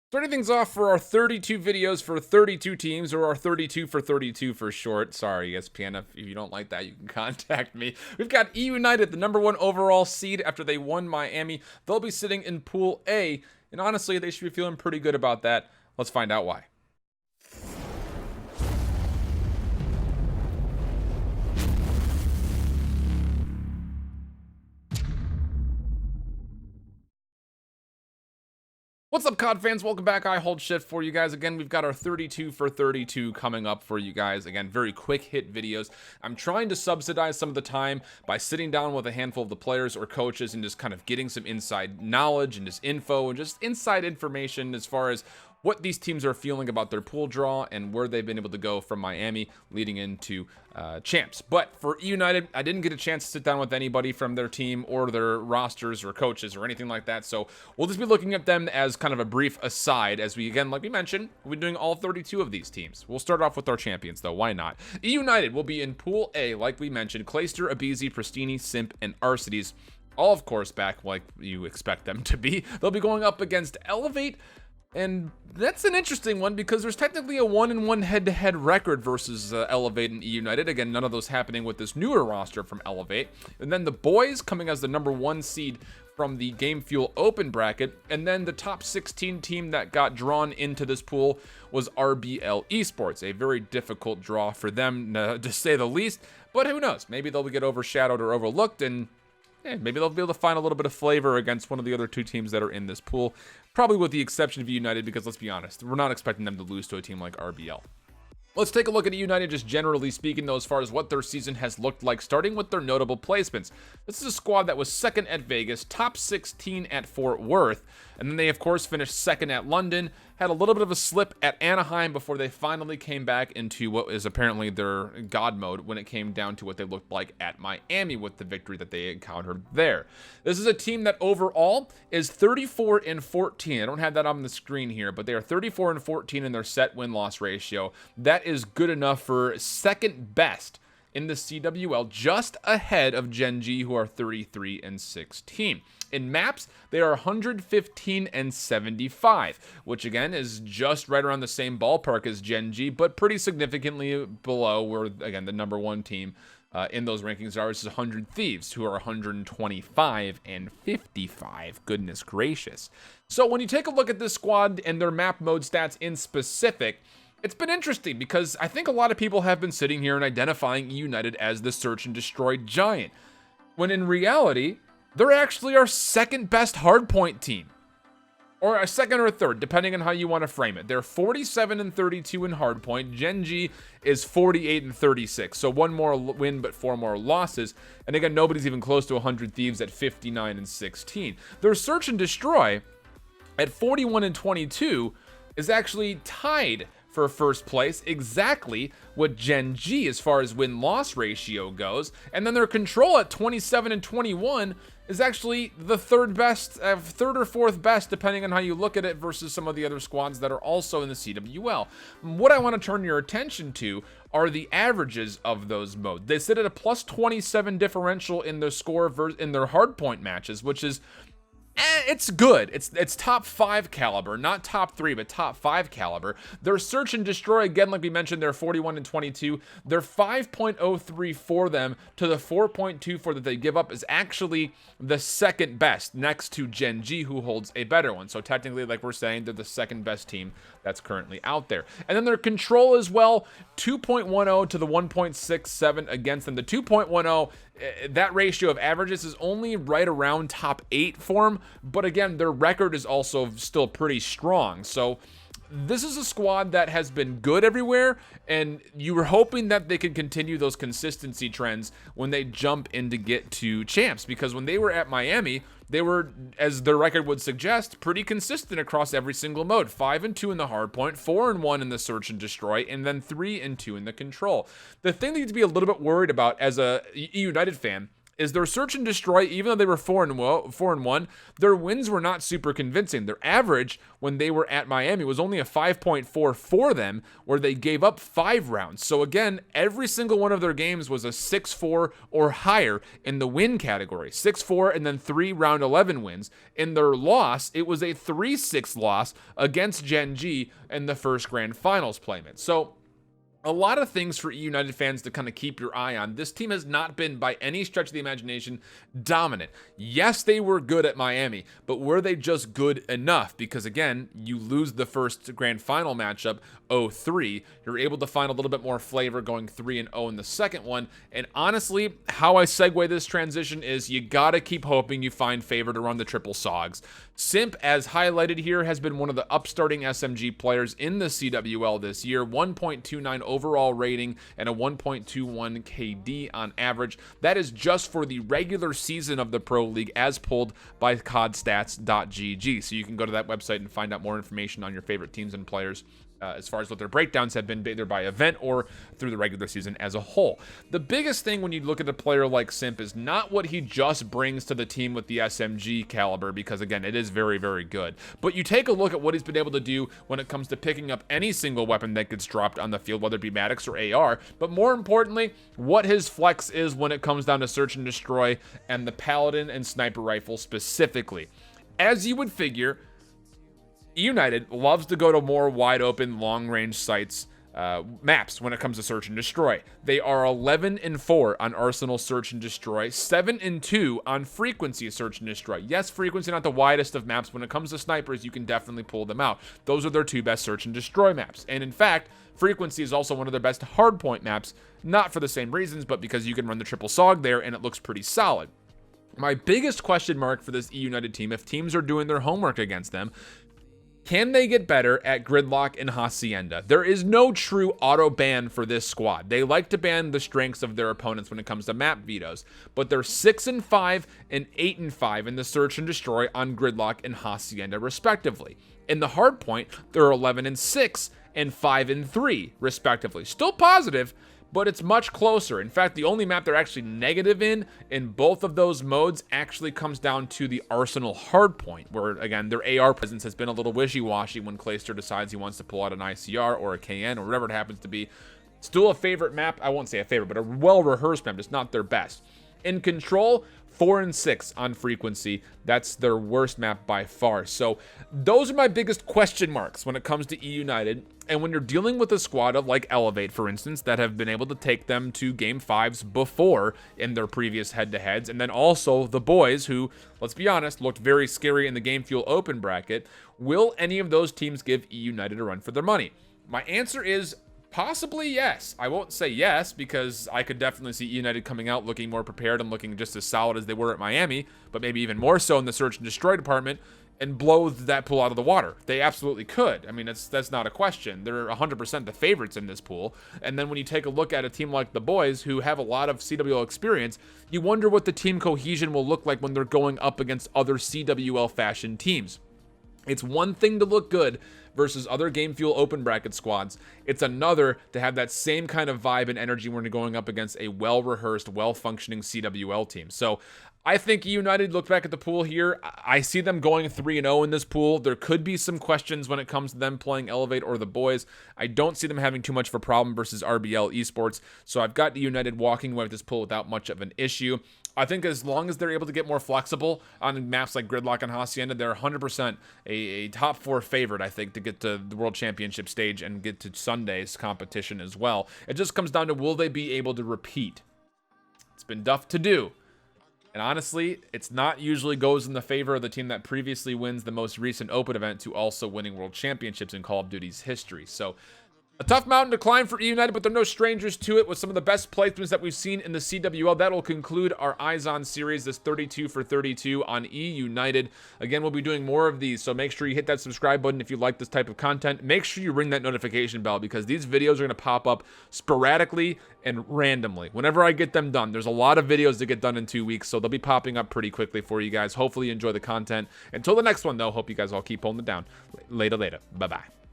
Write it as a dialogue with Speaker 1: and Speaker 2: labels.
Speaker 1: Starting things off for our 32 videos for 32 teams, or our 32 for 32 for short. Sorry, ESPN, if you don't like that, you can contact me. We've got eUnited, the #1 overall seed after they won Miami. They'll be sitting in Pool A, and honestly, they should be feeling pretty good about that. Let's find out why. What's up, COD fans? Welcome back. IHOLDSHIFT for you guys. Again, we've got our 32 for 32 coming up for you guys. Again, very quick hit videos. I'm trying to subsidize some of the time by sitting down with a handful of the players or coaches and just kind of getting some inside knowledge and just info and just inside information as far as what these teams are feeling about their pool draw and where they've been able to go from Miami leading into champs. But for eUnited, I didn't get a chance to sit down with anybody from their team or their rosters or coaches or anything like that. So we'll just be looking at them as kind of a brief aside as we, again, like we mentioned, we're doing all 32 of these teams. We'll start off with our champions, though. Why not? eUnited will be in Pool A, like we mentioned. Clayster, Abizi, Pristini, Simp, and Arcides. All, of course, back like you expect them to be. They'll be going up against Elevate. And that's an interesting one because there's technically a 1-1 head-to-head record versus Elevate and eUnited. Again, none of those happening with this newer roster from Elevate. And then the Bhoys coming as the #1 seed from the Game Fuel Open bracket. And then the top 16 team that got drawn into this pool was RBL Esports. A very difficult draw for them, to say the least. But who knows? Maybe they'll get overshadowed or overlooked, and maybe they'll be able to find a little bit of flavor against one of the other two teams that are in this pool. Probably with the exception of eUnited, because let's be honest, we're not expecting them to lose to a team like RBL. Let's take a look at eUnited, just generally speaking, though, as far as what their season has looked like, starting with their notable placements. This is a squad that was second at Vegas, top 16 at Fort Worth, and then they, of course, finished second at London, had a little bit of a slip at Anaheim before they finally came back into what is apparently their God mode when it came down to what they looked like at Miami with the victory that they encountered there. This is a team that overall is 34-14. I don't have that on the screen here, but they are 34-14 in their set win-loss ratio. That is good enough for second best in the CWL, just ahead of Gen G, who are 33-16. In maps, they are 115-75, which again is just right around the same ballpark as Gen G, but pretty significantly below where, again, the #1 team in those rankings are, which is 100 Thieves, who are 125-55. Goodness gracious. So when you take a look at this squad and their map mode stats in specific, it's been interesting because I think a lot of people have been sitting here and identifying eUnited as the search and destroy giant, when in reality, they're actually our second best hardpoint team, or a second or third, depending on how you want to frame it. They're 47-32 in hardpoint. Gen G is 48-36, so one more win but 4 more losses. And again, nobody's even close to 100 Thieves at 59-16. Their search and destroy at 41-22 is actually tied for first place, exactly what Gen G as far as win-loss ratio goes. And then their control at 27-21 is actually the third or fourth best, depending on how you look at it, versus some of the other squads that are also in the CWL. What I want to turn your attention to are the averages of those modes. They sit at a plus 27 differential in their score in their hardpoint matches, which is it's good. It's top 5 caliber, not top 3, but top 5 caliber. Their search and destroy, again, like we mentioned, they're 41-22. Their 5.03 for them to the 4.24 that they give up is actually the second best, next to Gen G, who holds a better one. So technically, like we're saying, they're the second best team that's currently out there. And then their control as well, 2.10 to the 1.67 against them. The 2.10, that ratio of averages is only right around top 8 for them, but again, their record is also still pretty strong. So this is a squad that has been good everywhere, and you were hoping that they could continue those consistency trends when they jump in to get to champs, because when they were at Miami, they were, as their record would suggest, pretty consistent across every single mode. 5-2 in the hardpoint, 4-1 in the search and destroy, and then 3-2 in the control. The thing that you need to be a little bit worried about as a eUnited fan is their search and destroy, even though they were 4-1, their wins were not super convincing. Their average when they were at Miami was only a 5.4 for them, where they gave up 5 rounds. So again, every single one of their games was a 6-4 or higher in the win category. 6-4 and then 3 round 11 wins. In their loss, it was a 3-6 loss against Gen G in the first grand finals playment. So a lot of things for eUnited fans to kind of keep your eye on. This team has not been, by any stretch of the imagination, dominant. Yes, they were good at Miami, but were they just good enough? Because again, you lose the first grand final matchup 0-3. You're able to find a little bit more flavor going 3-0 in the second one. And honestly, how I segue this transition is you gotta keep hoping you find favor to run the triple SOGs. Simp, as highlighted here, has been one of the upstarting SMG players in the CWL this year. 1.29 overall rating and a 1.21 KD on average. That is just for the regular season of the Pro League as pulled by codstats.gg. So you can go to that website and find out more information on your favorite teams and players as far as what their breakdowns have been, either by event or through the regular season as a whole. The biggest thing when you look at a player like Simp is not what he just brings to the team with the SMG caliber, because again, it is very, very good. But you take a look at what he's been able to do when it comes to picking up any single weapon that gets dropped on the field, whether it be Maddox or AR, but more importantly, what his flex is when it comes down to search and destroy and the Paladin and sniper rifle specifically. As you would figure, eUnited loves to go to more wide open, long range sites, maps when it comes to search and destroy. They are 11-4 on Arsenal search and destroy, 7-2 on frequency search and destroy. Yes, frequency not the widest of maps. When it comes to snipers, you can definitely pull them out. Those are their 2 best search and destroy maps. And in fact, frequency is also one of their best hardpoint maps, not for the same reasons, but because you can run the triple SOG there and it looks pretty solid. My biggest question mark for this eUnited team, if teams are doing their homework against them, can they get better at Gridlock and Hacienda? There is no true auto ban for this squad. They like to ban the strengths of their opponents when it comes to map vetoes, but they're 6-5 and 8-5 in the search and destroy on Gridlock and Hacienda respectively. In the hardpoint, they're 11-6 and 5-3 respectively. Still positive, but it's much closer. In fact, the only map they're actually negative in both of those modes actually comes down to the Arsenal hardpoint, where again, their AR presence has been a little wishy-washy when Clayster decides he wants to pull out an ICR or a KN or whatever it happens to be. Still a favorite map. I won't say a favorite, but a well-rehearsed map, just not their best. In Control, 4-6 on frequency. That's their worst map by far. So those are my biggest question marks when it comes to eUnited. And when you're dealing with a squad of like Elevate, for instance, that have been able to take them to game 5s before in their previous head-to-heads, and then also the Bhoys, who, let's be honest, looked very scary in the Game Fuel Open bracket, will any of those teams give eUnited a run for their money? My answer is possibly yes. I won't say yes, because I could definitely see eUnited coming out looking more prepared and looking just as solid as they were at Miami, but maybe even more so in the search and destroy department, and blow that pool out of the water. They absolutely could. I mean, that's not a question. They're 100% the favorites in this pool. And then when you take a look at a team like the Bhoys, who have a lot of CWL experience, you wonder what the team cohesion will look like when they're going up against other CWL fashion teams. It's one thing to look good versus other Game Fuel Open bracket squads. It's another to have that same kind of vibe and energy when you're going up against a well-rehearsed, well-functioning CWL team. So I think eUnited, look back at the pool here, I see them going 3-0 in this pool. There could be some questions when it comes to them playing Elevate or the Bhoys. I don't see them having too much of a problem versus RBL Esports. So I've got eUnited walking away with this pool without much of an issue. I think as long as they're able to get more flexible on maps like Gridlock and Hacienda, they're 100% a top 4 favorite, I think, to get to the World Championship stage and get to Sunday's competition as well. It just comes down to, will they be able to repeat? It's been tough to do. And honestly, it's not usually goes in the favor of the team that previously wins the most recent Open event to also winning World Championships in Call of Duty's history. So a tough mountain to climb for eUnited, but they're no strangers to it with some of the best placements that we've seen in the CWL. That will conclude our Eyes On series, this 32 for 32 on eUnited. Again, we'll be doing more of these, so make sure you hit that subscribe button if you like this type of content. Make sure you ring that notification bell, because these videos are going to pop up sporadically and randomly whenever I get them done. There's a lot of videos to get done in 2 weeks, so they'll be popping up pretty quickly for you guys. Hopefully you enjoy the content. Until the next one, though, hope you guys all keep holding it down. Later. Bye-bye.